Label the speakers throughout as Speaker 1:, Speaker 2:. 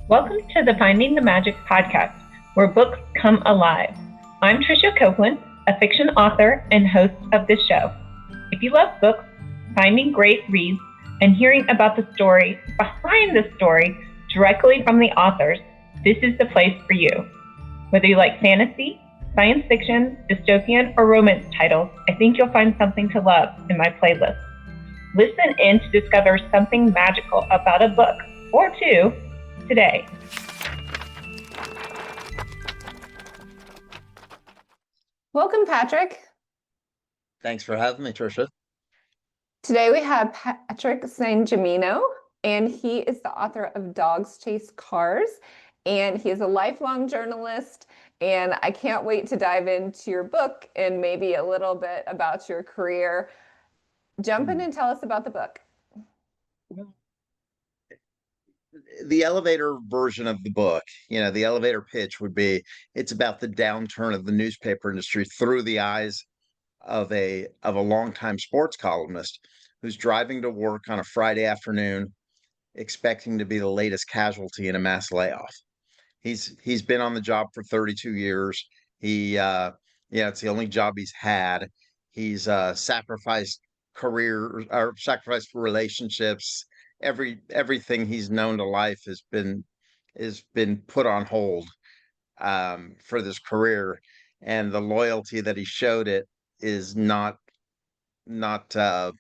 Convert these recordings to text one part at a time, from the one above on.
Speaker 1: Welcome to the Finding the Magic podcast, where books come alive. I'm Tricia Copeland, a fiction author and host of this show. If you love books, finding great reads, and hearing about the story behind the story directly from the authors, this is the place for you. Whether you like fantasy, science fiction, dystopian, or romance titles, I think you'll find something to love in my playlist. Listen in to discover something magical about a book or two today. Welcome, Patrick.
Speaker 2: Thanks for having me, Tricia.
Speaker 1: Today we have Patrick Sangimino, and he is the author of Dogs Chase Cars, and he is a lifelong journalist, and I can't wait to dive into your book and maybe a little bit about your career. Jump in and tell us about the book.
Speaker 2: The elevator version of the book, the elevator pitch would be, it's about the downturn of the newspaper industry through the eyes of a longtime sports columnist who's driving to work on a Friday afternoon, expecting to be the latest casualty in a mass layoff. He's been on the job for 32 years. It's the only job he's had. He's sacrificed career or sacrificed relationships. Everything he's known to life has been put on hold for this career, and the loyalty that he showed it is not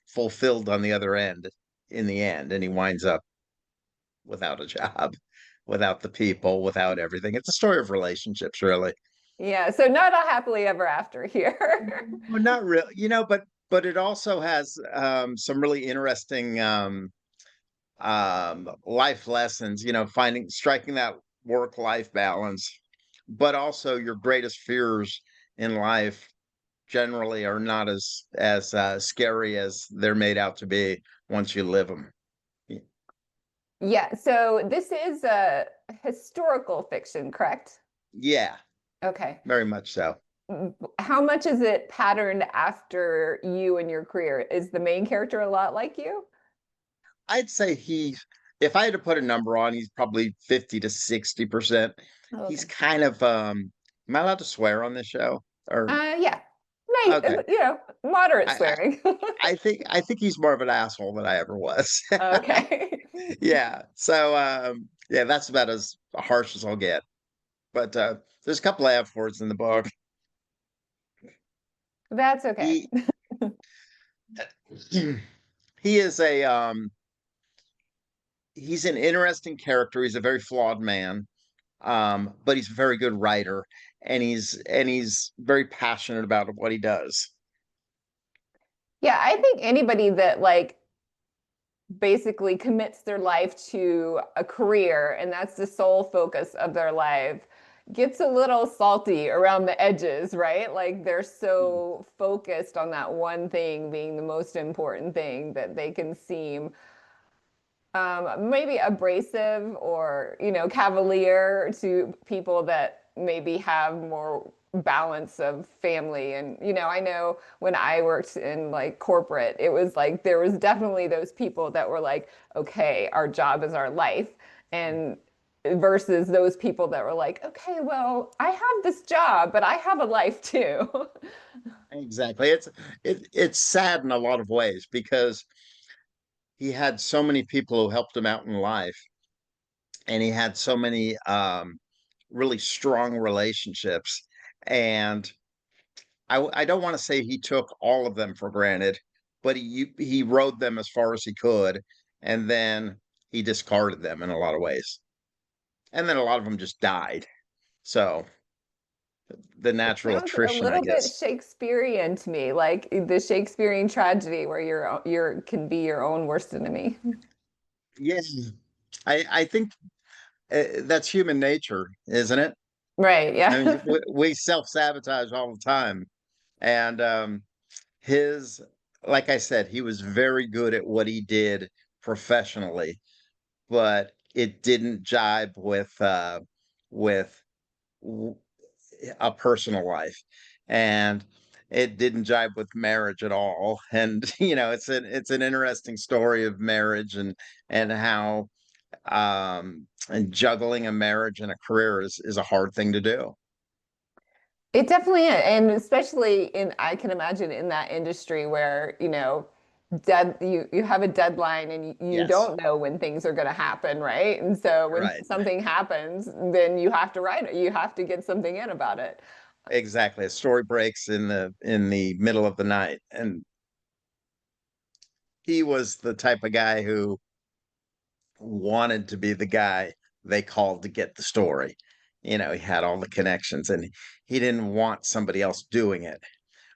Speaker 2: fulfilled on the other end in the end, and he winds up without a job, without the people, without everything. It's a story of relationships, really.
Speaker 1: Yeah, so not a happily ever after here.
Speaker 2: Well, not really, but it also has some really interesting life lessons, striking that work-life balance, but also your greatest fears in life generally are not as scary as they're made out to be once you live them.
Speaker 1: Yeah, so this is a historical fiction, correct?
Speaker 2: Yeah,
Speaker 1: Okay.
Speaker 2: very much so.
Speaker 1: How much is it patterned after you and your career? Is the main character a lot like you?
Speaker 2: I'd say if I had to put a number on, he's probably 50 to 60%.
Speaker 1: Okay.
Speaker 2: He's kind of am I allowed to swear on this show? Or
Speaker 1: Yeah. Nice,
Speaker 2: okay.
Speaker 1: Moderate
Speaker 2: I,
Speaker 1: swearing.
Speaker 2: I think he's more of an asshole than I ever was.
Speaker 1: Okay.
Speaker 2: Yeah. So yeah, that's about as harsh as I'll get. But there's a couple of F words in the book.
Speaker 1: That's okay.
Speaker 2: He is he's an interesting character. He's a very flawed man. But he's a very good writer, and he's very passionate about what he does.
Speaker 1: Yeah, I think anybody that basically commits their life to a career and that's the sole focus of their life gets a little salty around the edges, right? Like they're so focused on that one thing being the most important thing that they can seem maybe abrasive or, cavalier to people that maybe have more balance of family. And, I know when I worked in corporate, it was like there was definitely those people that were like, okay, our job is our life. And versus those people that were like, okay, well, I have this job, but I have a life too.
Speaker 2: Exactly. It's sad in a lot of ways because he had so many people who helped him out in life, and he had so many really strong relationships. And I don't want to say he took all of them for granted, but he rode them as far as he could, and then he discarded them in a lot of ways. And then a lot of them just died. So the natural
Speaker 1: Sounds a
Speaker 2: attrition, I
Speaker 1: little bit
Speaker 2: guess.
Speaker 1: Shakespearean to me, like the Shakespearean tragedy where you're can be your own worst enemy.
Speaker 2: Yeah, I think that's human nature, isn't it?
Speaker 1: Right,
Speaker 2: I
Speaker 1: yeah.
Speaker 2: mean, we self-sabotage all the time. And his, like I said, he was very good at what he did professionally, but it didn't jibe with a personal life, and it didn't jibe with marriage at all. And it's an interesting story of marriage and how and juggling a marriage and a career is a hard thing to do.
Speaker 3: It definitely is. And especially I can imagine in that industry where, you have a deadline and you
Speaker 2: Yes,
Speaker 3: don't know when things are going to happen, right? And so when
Speaker 2: right.
Speaker 3: something happens, then you have to write it. You have to get something in about it.
Speaker 2: Exactly. A story breaks in the middle of the night. And he was the type of guy who wanted to be the guy they called to get the story. He had all the connections and he didn't want somebody else doing it,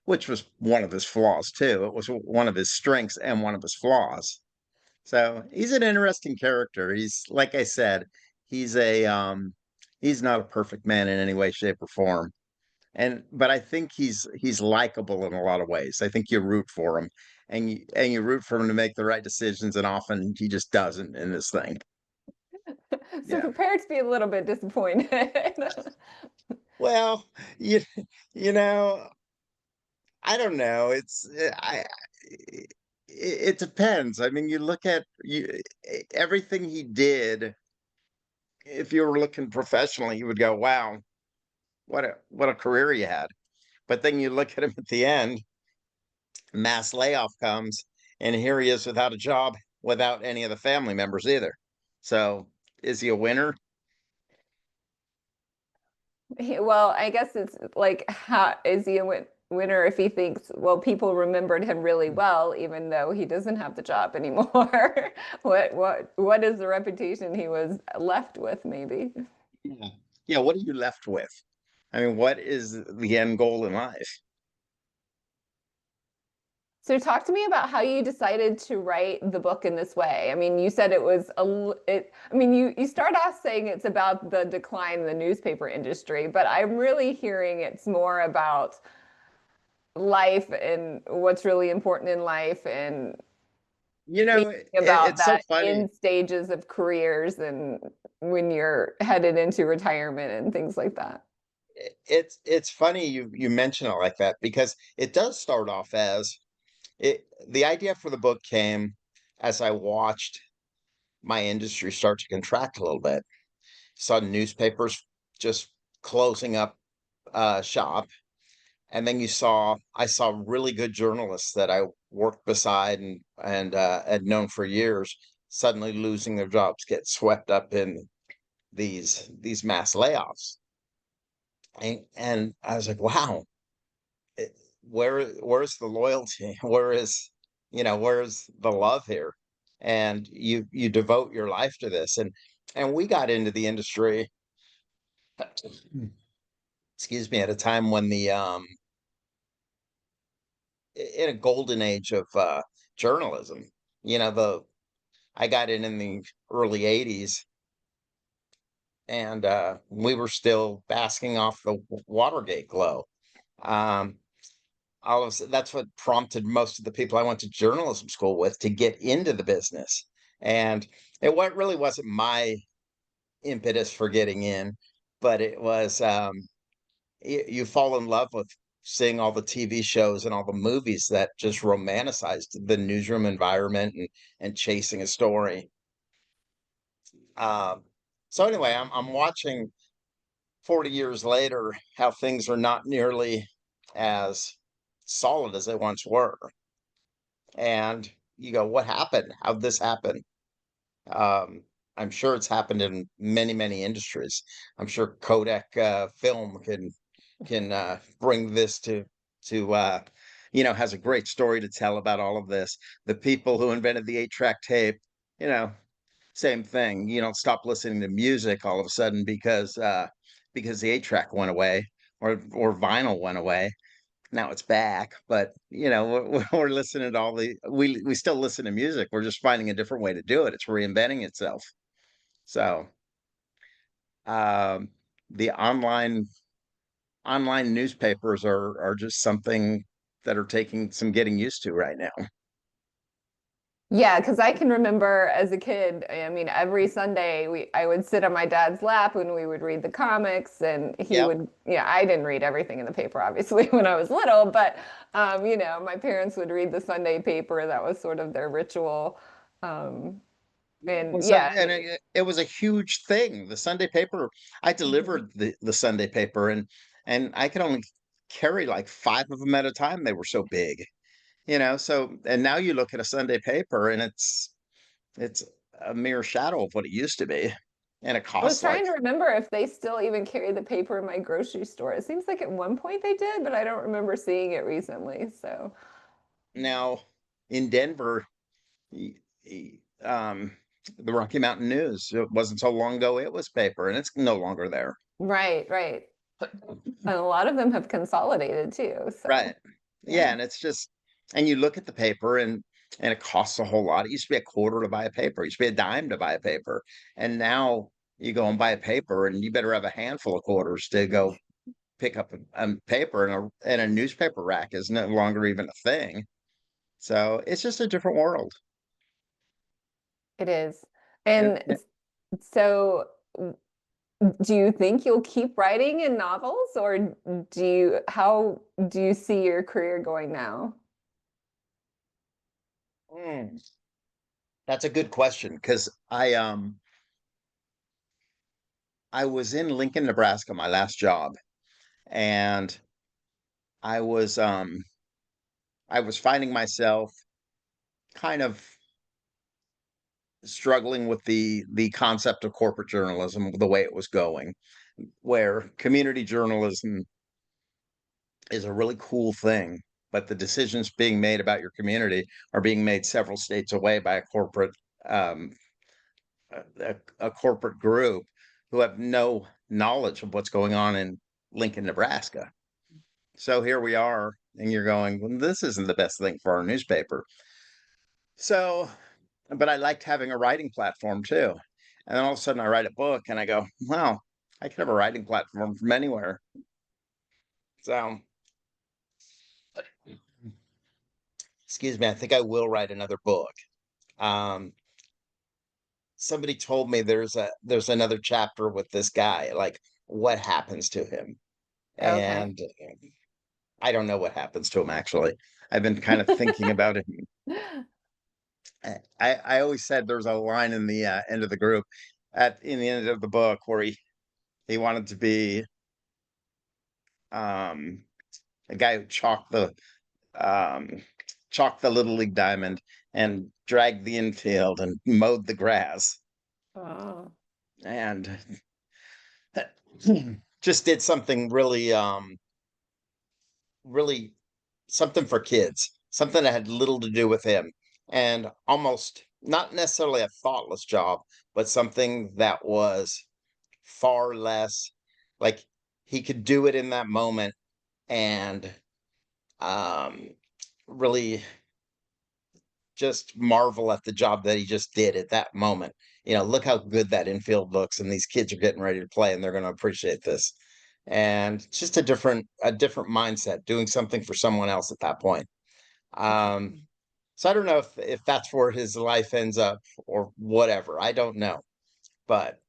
Speaker 2: which was one of his flaws too. It was one of his strengths and one of his flaws. So he's an interesting character. He's like I said, he's a he's not a perfect man in any way, shape, or form. But I think he's likable in a lot of ways. I think you root for him and you root for him to make the right decisions, and often he just doesn't in this thing.
Speaker 3: So
Speaker 2: Yeah.
Speaker 3: prepare to be a little bit disappointed.
Speaker 2: Well, you you know, I don't know. It depends. I mean, you look at everything he did. If you were looking professionally, you would go, "Wow, what a career he had." But then you look at him at the end, mass layoff comes, and here he is without a job, without any of the family members either. So, is he a winner?
Speaker 3: Well, I guess it's like, how is he a winner if he thinks, well, people remembered him really well, even though he doesn't have the job anymore? What is the reputation he was left with, maybe?
Speaker 2: Yeah. Yeah, what are you left with? I mean, what is the end goal in life?
Speaker 3: So talk to me about how you decided to write the book in this way. I mean, you said it was I mean, you start off saying it's about the decline in the newspaper industry, but I'm really hearing it's more about life and what's really important in life, and thinking about
Speaker 2: It's so
Speaker 3: that
Speaker 2: funny.
Speaker 3: in stages of careers and when you're headed into retirement and things like that.
Speaker 2: It's funny you mention it like that because it does start off as the idea for the book came as I watched my industry start to contract a little bit. Saw newspapers just closing up shop, and then I saw really good journalists that I worked beside and had known for years suddenly losing their jobs, get swept up in these mass layoffs. And I was like, wow, it, where's the loyalty? Where's the love here? And you devote your life to this, and we got into the industry, excuse me, at a time when the in a golden age of journalism. The I got in the early '80s, and we were still basking off the Watergate glow. Um, all of a sudden, that's what prompted most of the people I went to journalism school with to get into the business. And what really wasn't my impetus for getting in, but it was you fall in love with seeing all the TV shows and all the movies that just romanticized the newsroom environment and chasing a story. Um, so anyway, I'm watching 40 years later how things are not nearly as solid as they once were. And you go, what happened? How'd this happen? Um, I'm sure it's happened in many, many industries. I'm sure Kodak film can bring this to has a great story to tell about all of this. The people who invented the 8-track tape, you know, same thing. You don't stop listening to music all of a sudden because the 8-track went away or vinyl went away. Now it's back, but we're listening to we still listen to music. We're just finding a different way to do it. It's reinventing itself. So um, the online newspapers are just something that are taking some getting used to right now.
Speaker 3: Yeah, because I can remember as a kid, I mean, every Sunday I would sit on my dad's lap and we would read the comics, and he
Speaker 2: Yep.
Speaker 3: would, I didn't read everything in the paper, obviously, when I was little, but my parents would read the Sunday paper. That was sort of their ritual. Um, And
Speaker 2: Well,
Speaker 3: yeah, I
Speaker 2: and
Speaker 3: mean,
Speaker 2: it was a huge thing. The Sunday paper, I
Speaker 3: mhm.
Speaker 2: delivered the Sunday paper, and I could only carry like five of them at a time. They were so big, So, and now you look at a Sunday paper, and it's a mere shadow of what it used to be, and it
Speaker 3: I was
Speaker 2: costs like
Speaker 3: trying to remember if they still even carry the paper in my grocery store. It seems like at one point they did, but I don't remember seeing it recently. So,
Speaker 2: now in Denver, y- y- the Rocky Mountain News. It wasn't so long ago it was paper, and it's no longer there.
Speaker 3: right, right. And a lot of them have consolidated too. So,
Speaker 2: Right.
Speaker 3: yeah.
Speaker 2: Yeah, and it's just, and you look at the paper, and it costs a whole lot. It used to be a quarter to buy a paper. It used to be a dime to buy a paper. And now you go and buy a paper, and you better have a handful of quarters to go pick up a paper, and a newspaper rack is no longer even a thing. So it's just a different world.
Speaker 3: It is.
Speaker 2: It,
Speaker 3: And so, do you think you'll keep writing in novels, or how do you see your career going now?
Speaker 2: mm, that's a good question because I was in Lincoln, Nebraska, my last job, and I was um I was finding myself kind of struggling with the concept of corporate journalism, the way it was going, where community journalism is a really cool thing, but the decisions being made about your community are being made several states away by um, a corporate group who have no knowledge of what's going on in Lincoln, Nebraska. So here we are, and you're going, well, this isn't the best thing for our newspaper. So, but I liked having a writing platform too. And then all of a sudden I write a book and I go, wow, I could have a writing platform from anywhere. So, excuse me, I think I will write another book. Um, Somebody told me there's another chapter with this guy, like what happens to him.
Speaker 3: Okay.
Speaker 2: And I don't know what happens to him actually. I've been kind of thinking about it. I always said there's a line in the end of the group at in the end of the book where he wanted to be um a guy who um chalked the little league diamond and dragged the infield and mowed the grass
Speaker 3: Oh,
Speaker 2: and just did something really something for kids, something that had little to do with him, and almost not necessarily a thoughtless job, but something that was far less like he could do it in that moment and um really just marvel at the job that he just did at that moment. Look how good that infield looks, and these kids are getting ready to play, and they're going to appreciate this. And it's just a different mindset, doing something for someone else at that point.
Speaker 3: okay.
Speaker 2: Um, so I don't know if that's where his life ends up or whatever. I don't know, but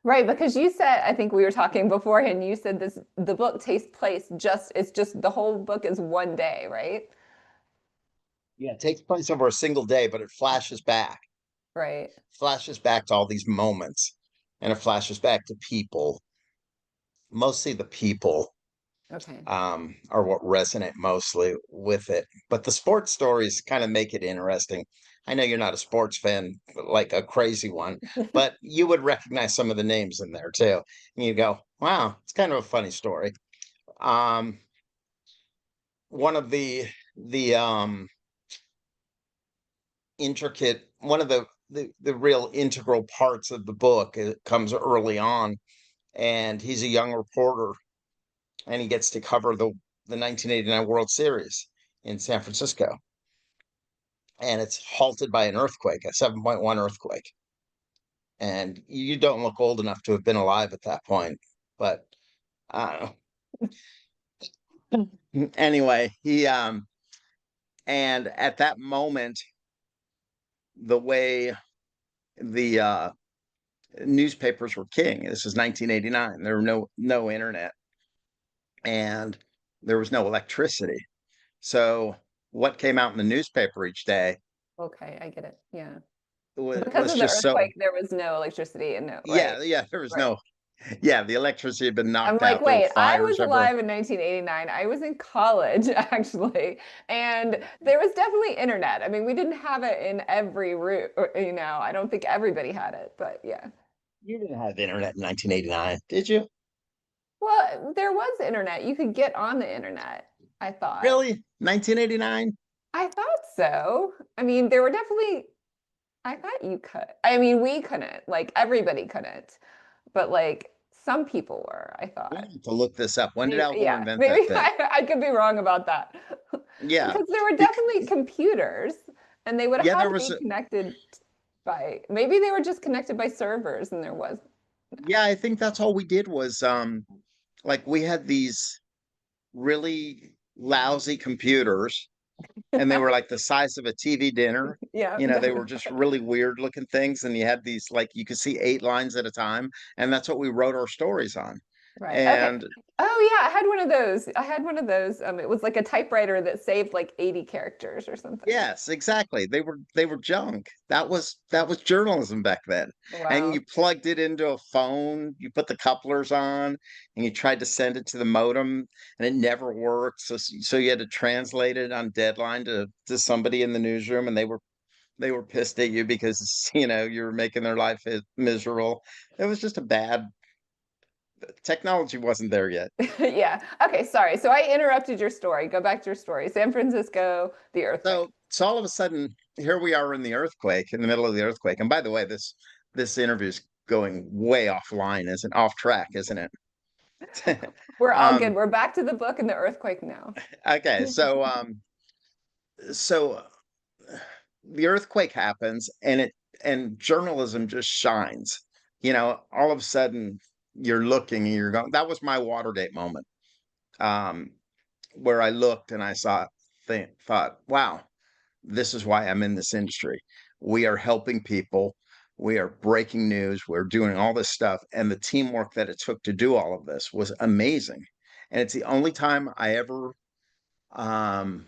Speaker 3: Right, because you said, I think we were talking beforehand, you said the book takes place it's just the whole book is one day, right?
Speaker 2: yeah, it takes place over a single day, but it
Speaker 3: Right.
Speaker 2: flashes back to all these moments, and it flashes back to people, mostly the people
Speaker 3: Okay.
Speaker 2: are what resonate mostly with it. But the sports stories kind of make it interesting. I know you're not a sports fan, like a crazy one, but you would recognize some of the names in there too. And you go, wow, it's kind of a funny story. Um, one of the intricate, one of the real integral parts of the book comes early on, and he's a young reporter, and he gets to cover the 1989 World Series in San Francisco, and it's halted by an earthquake, a 7.1 earthquake. And you don't look old enough to have been alive at that point, but I don't know. Anyway, he and at that moment, the way the newspapers were king. This is 1989. There were no internet, and there was no electricity. So what came out in the newspaper each day
Speaker 3: Okay, I get it. Yeah. Because
Speaker 2: was
Speaker 3: of the
Speaker 2: just so,
Speaker 3: earthquake, there was no electricity and no, right?
Speaker 2: yeah, there was
Speaker 3: Right.
Speaker 2: no, yeah, the electricity had been
Speaker 3: I'm
Speaker 2: knocked
Speaker 3: like,
Speaker 2: out. There were
Speaker 3: wait, I
Speaker 2: fires
Speaker 3: was
Speaker 2: everywhere.
Speaker 3: alive in 1989. I was in college, actually. And there was definitely internet. I mean, we didn't have it in every room, I don't think everybody had it, but yeah.
Speaker 2: You didn't have internet in 1989, did you?
Speaker 3: Well, there was internet. You could get on the internet, I thought.
Speaker 2: Really? 1989?
Speaker 3: I thought so. I mean, there were definitely, I thought you could. I mean, we couldn't, like everybody couldn't, but like some people were, I
Speaker 2: We
Speaker 3: thought.
Speaker 2: need to look this up. When did
Speaker 3: Maybe,
Speaker 2: Al Gore
Speaker 3: yeah,
Speaker 2: invent that
Speaker 3: maybe
Speaker 2: thing?
Speaker 3: I could be wrong about that.
Speaker 2: Yeah.
Speaker 3: Because there were
Speaker 2: Bec-
Speaker 3: definitely computers and they would have
Speaker 2: yeah,
Speaker 3: had
Speaker 2: there
Speaker 3: to
Speaker 2: was
Speaker 3: be connected by, maybe they were just connected by servers and there was.
Speaker 2: yeah, I think that's all we did was like we had these really lousy computers and they were like the size of a TV dinner.
Speaker 3: Yeah.
Speaker 2: They were just really weird looking things and you had these like you could see 8 lines at a time and that's what we wrote our stories on.
Speaker 3: Right. Okay.
Speaker 2: And
Speaker 3: Oh yeah, I had one of those. I had one of those. It was like a typewriter that saved like 80 characters or something.
Speaker 2: yes, exactly. They were junk. That was journalism back then. And
Speaker 3: Wow.
Speaker 2: you plugged it into a phone, you put the couplers on, and you tried to send it to the modem, and it never worked. So you had to translate it on deadline to somebody in the newsroom, and they were pissed at you because you were making their life miserable. It was just a bad technology wasn't there yet.
Speaker 3: Yeah. Okay, sorry. So I interrupted your story. Go back to your story. San Francisco, the earthquake.
Speaker 2: So all of a sudden, here we are in the earthquake, in the middle of the earthquake. And by the way, this interview is going way offline, isn't off track, isn't it?
Speaker 3: We're all good.
Speaker 2: um,
Speaker 3: We're back to the book and the earthquake now.
Speaker 2: okay, so the earthquake happens, and journalism just shines. All of a sudden, you're looking, and you're going. That was my Watergate moment, um, where I looked and I thought, wow, this is why I'm in this industry. We are helping people. We are breaking news. We're doing all this stuff. And the teamwork that it took to do all of this was amazing. And it's the only time I ever um,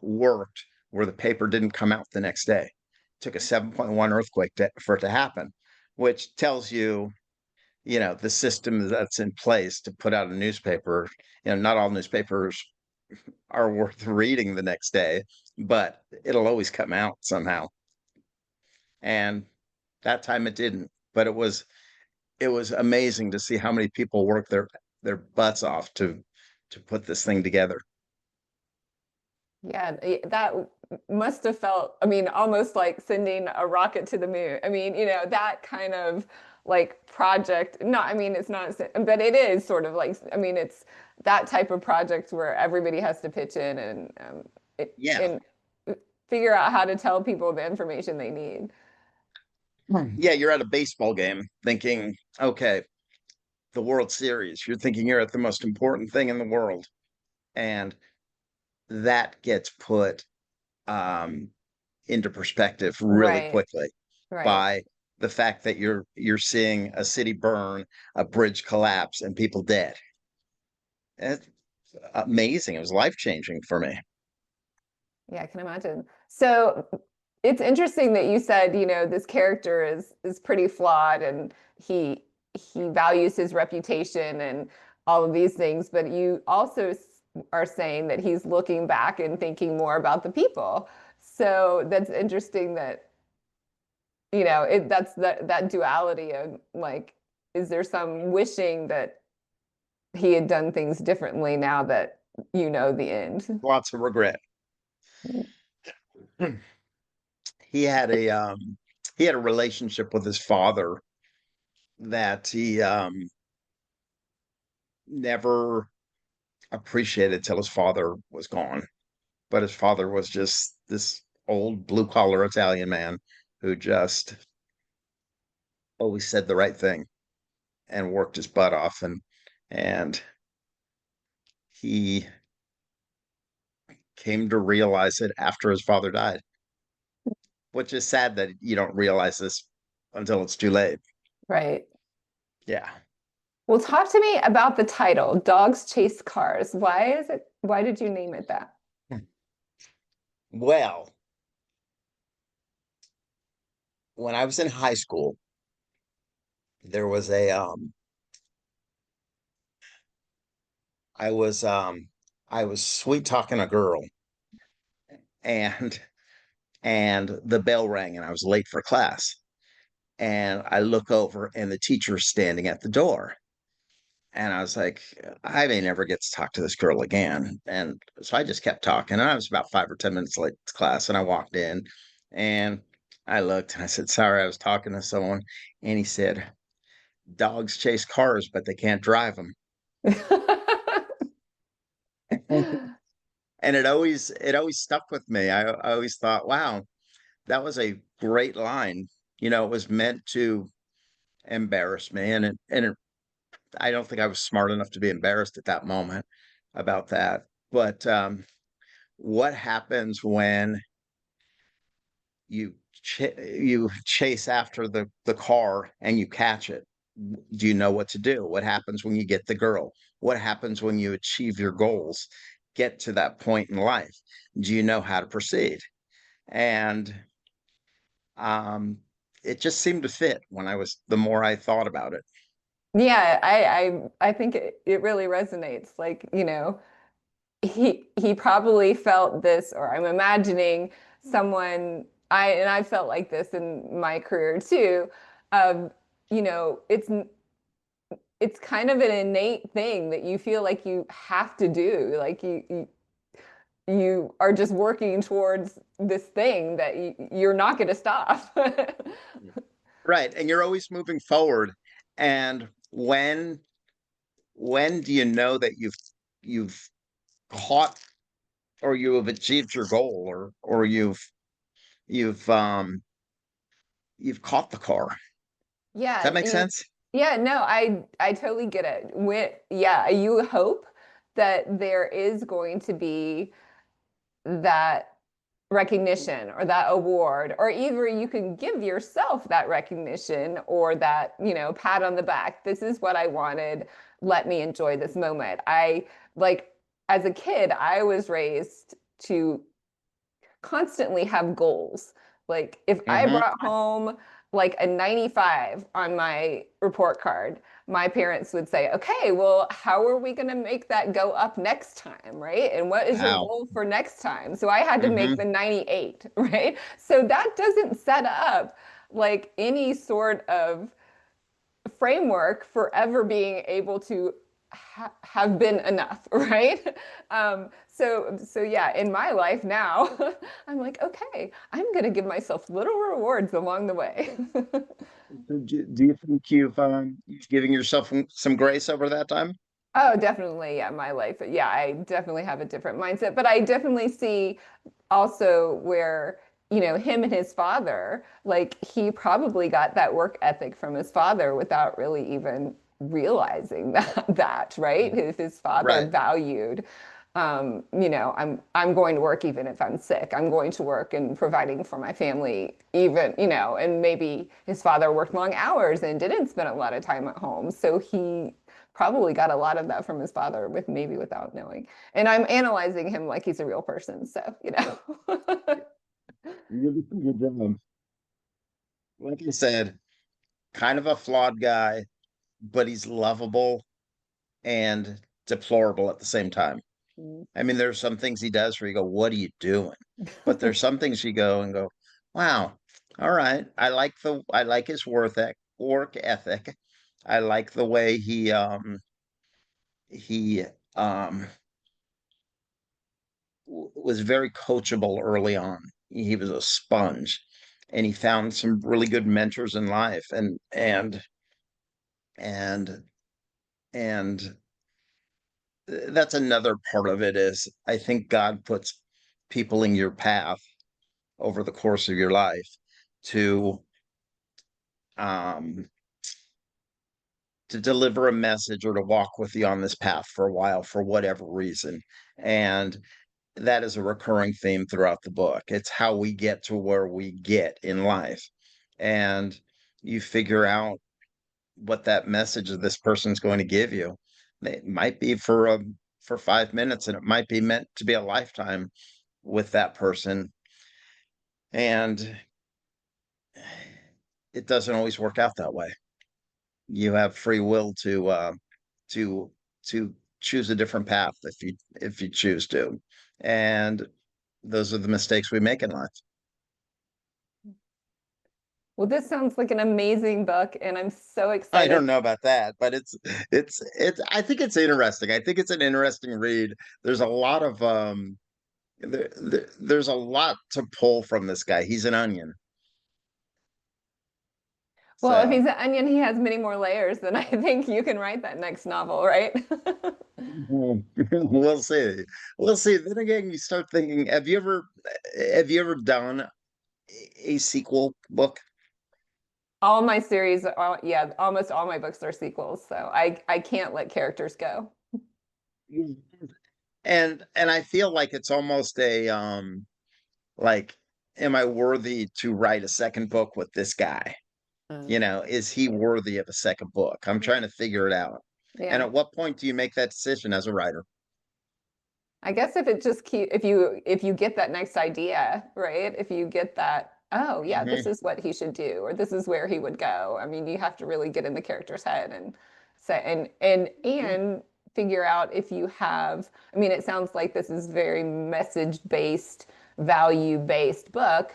Speaker 2: worked where the paper didn't come out the next day. It took a 7.1 earthquake for it to happen, which tells you, the system that's in place to put out a newspaper. Not all newspapers are worth reading the next day, but it'll always come out somehow. And that time it didn't, but it was amazing to see how many people worked their butts off to put this thing together.
Speaker 3: Yeah, that must have felt, I mean, almost like sending a rocket to the moon. I mean, that kind of like project. No, I mean, it's not, but it is sort of like, I mean, it's that type of project where everybody has to pitch in and
Speaker 2: Yeah.
Speaker 3: and figure out how to tell people the information they need.
Speaker 2: Yeah, you're at a baseball game thinking, okay, the World Series. You're thinking you're at the most important thing in the world. And that gets put um, into perspective really
Speaker 3: Right,
Speaker 2: quickly
Speaker 3: right.
Speaker 2: by the fact that you're seeing a city burn, a bridge collapse, and people dead. It's amazing. It was life changing for me.
Speaker 3: Yeah, I can imagine. So it's interesting that you said, this character is pretty flawed and he values his reputation and all of these things, but you also are saying that he's looking back and thinking more about the people. So that's interesting that, that's that duality of like, is there some wishing that he had done things differently now that you know the end?
Speaker 2: Lots of regret. He had a relationship with his father that he never appreciated till his father was gone. But his father was just this old blue collar Italian man who just always said the right thing and worked his butt off and he came to realize it after his father died, which is sad that you don't realize this until it's too late.
Speaker 3: Right.
Speaker 2: Yeah.
Speaker 3: Well, talk to me about the title, Dogs Chase Cars. Why did you name it that?
Speaker 2: Well, when I was in high school, there was a I was sweet talking a girl, and the bell rang and I was late for class. And I look over and the teacher's standing at the door. And I was like, I may never get to talk to this girl again. And so I just kept talking. And I was about 5 or 10 minutes late to class. And I walked in and I looked and I said, sorry, I was talking to someone. And he said, dogs chase cars, but they can't drive them. And it always stuck with me. I always thought, wow, that was a great line. It was meant to embarrass me. I don't think I was smart enough to be embarrassed at that moment about that. But what happens when you chase after the car and you catch it? Do you know what to do? What happens when you get the girl? What happens when you achieve your goals, get to that point in life? Do you know how to proceed? And um, it just seemed to fit the more I thought about it.
Speaker 3: Yeah, I think it really resonates. Like, he probably felt this, or I'm imagining someone, I felt like this in my career too, of, you know, it's kind of an innate thing that you feel like you have to do. Like you are just working towards this thing that you're not going to stop.
Speaker 2: Right. And you're always moving forward. And when do you know that you've caught or you have achieved your goal or you've you've caught the car? Does
Speaker 3: Yeah,
Speaker 2: that make sense?
Speaker 3: yeah, no, I totally get it. Yeah, you hope that there is going to be that recognition or that award, or either you can give yourself that recognition or that, pat on the back. This is what I wanted. Let me enjoy this moment. I like as a kid, I was raised to constantly have goals. Like if I
Speaker 2: Mm-hmm.
Speaker 3: brought home like a 95 on my report card, my parents would say, okay, well, how are we going to make that go up next time? Right. And what is your
Speaker 2: Wow.
Speaker 3: goal for next time? So I had to make
Speaker 2: Mm-hmm.
Speaker 3: the 98. Right. So that doesn't set up like any sort of framework for ever being able to have been enough, right? So yeah, in my life now, I'm like, okay, I'm gonna give myself little rewards along the way.
Speaker 2: So do you think you've giving yourself some grace over that time?
Speaker 3: Oh, definitely. Yeah, my life. Yeah, I definitely have a different mindset, but I definitely see also where, him and his father, like he probably got that work ethic from his father without really even realizing that, right? If his father
Speaker 2: Right.
Speaker 3: valued, I'm going to work even if I'm sick. I'm going to work and providing for my family, even, and maybe his father worked long hours and didn't spend a lot of time at home. So he probably got a lot of that from his father with maybe without knowing. And I'm analyzing him like he's a real person. So,
Speaker 2: You did a good job. Like I said, kind of a flawed guy, but he's lovable and deplorable at the same time. I mean, there's some things he does where you go, "What are you doing?" But there's some things you go and go, "Wow, all right. I like his work ethic. I like the way he was very coachable early on. He was a sponge, and he found some really good mentors in life, and and that's another part of it is I think God puts people in your path over the course of your life to um to deliver a message or to walk with you on this path for a while for whatever reason. And that is a recurring theme throughout the book. It's how we get to where we get in life. And you figure out what that message of this person's going to give you. It might be for 5 minutes and it might be meant to be a lifetime with that person. And it doesn't always work out that way. You have free will to choose a different path if you choose to. And those are the mistakes we make in life.
Speaker 3: Well, this sounds like an amazing book, and I'm so
Speaker 2: I
Speaker 3: excited.
Speaker 2: don't know about that, but it's I think it's interesting. I think it's an interesting read. There's a lot of there's a lot to pull from this guy. He's an onion.
Speaker 3: Well, if
Speaker 2: So
Speaker 3: he's an onion, he has many more layers than I think you can write that next novel, right?
Speaker 2: we'll see. We'll see. Then again, you start thinking, have you ever done a sequel book?
Speaker 3: All my series are, yeah, almost all my books are sequels, so I can't let characters go.
Speaker 2: And I feel like it's almost a like, am I worthy to write a second book with this guy? Is he worthy of a second book? I'm trying to figure it out. And
Speaker 3: Yeah.
Speaker 2: at what point do you make that decision as a writer?
Speaker 3: I guess if it just if you get that next idea, right? If you get that, oh yeah, this
Speaker 2: Mhm.
Speaker 3: is what he should do, or this is where he would go. I mean, you have to really get in the character's head and say and figure out if you have, I mean, it sounds like this is very message-based, value-based book.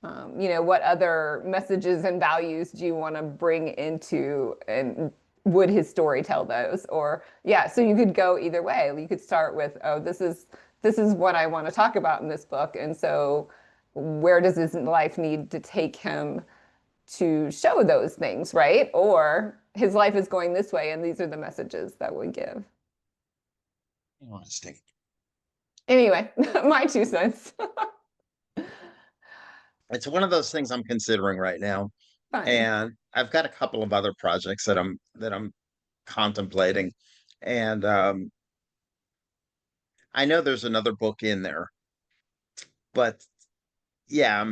Speaker 3: What other messages and values do you want to bring into, and would his story tell those? Or yeah, so you could go either way. You could start with, oh, this is what I want to talk about in this book, and so where does his life need to take him to show those things, right? Or his life is going this way, and these are the messages that we give.
Speaker 2: Interesting.
Speaker 3: Anyway, my 2 cents.
Speaker 2: It's one of those things I'm considering right now,
Speaker 3: Fun.
Speaker 2: and I've got a couple of other projects that I'm contemplating, and I know there's another book in there, but yeah,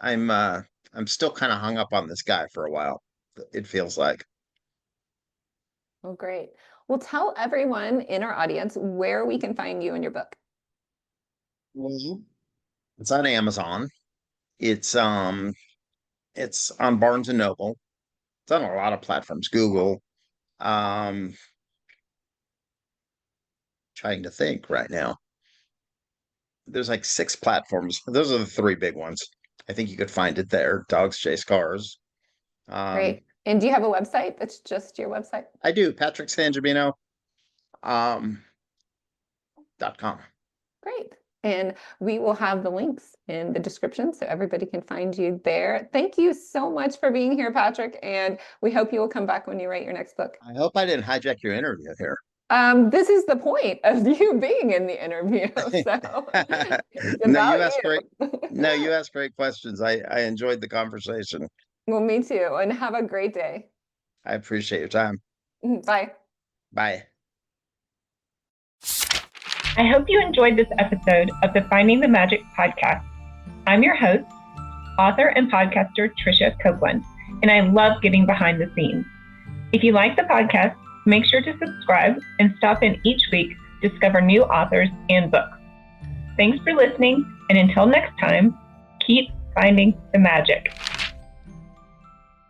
Speaker 2: I'm still kind of hung up on this guy for a while. It feels like.
Speaker 3: Well, great. Well, tell everyone in our audience where we can find you and your book.
Speaker 2: Well, it's on Amazon. It's it's on Barnes and Noble. It's on a lot of platforms. Google. Um, Trying to think right now. There's like 6 platforms. Those are the 3 big ones. I think you could find it there. Dogs chase cars. Um,
Speaker 3: Great. And do you have a website that's just your website?
Speaker 2: I do. Patrick Sangimino. Um, .com.
Speaker 3: Great. And we will have the links in the description so everybody can find you there. Thank you so much for being here, Patrick. And we hope you will come back when you write your next book.
Speaker 2: I hope I didn't hijack your interview here.
Speaker 3: This is the point of you being in the interview. So it's
Speaker 2: No,
Speaker 3: about
Speaker 2: you asked great.
Speaker 3: you.
Speaker 2: No, you asked great questions. I enjoyed the conversation.
Speaker 3: Well, me too. And have a great day.
Speaker 2: I appreciate your time.
Speaker 3: Bye.
Speaker 2: Bye.
Speaker 1: I hope you enjoyed this episode of the Finding the Magic podcast. I'm your host, author and podcaster Tricia Copeland, and I love getting behind the scenes. If you like the podcast, make sure to subscribe and stop in each week to discover new authors and books. Thanks for listening, and until next time, keep finding the magic.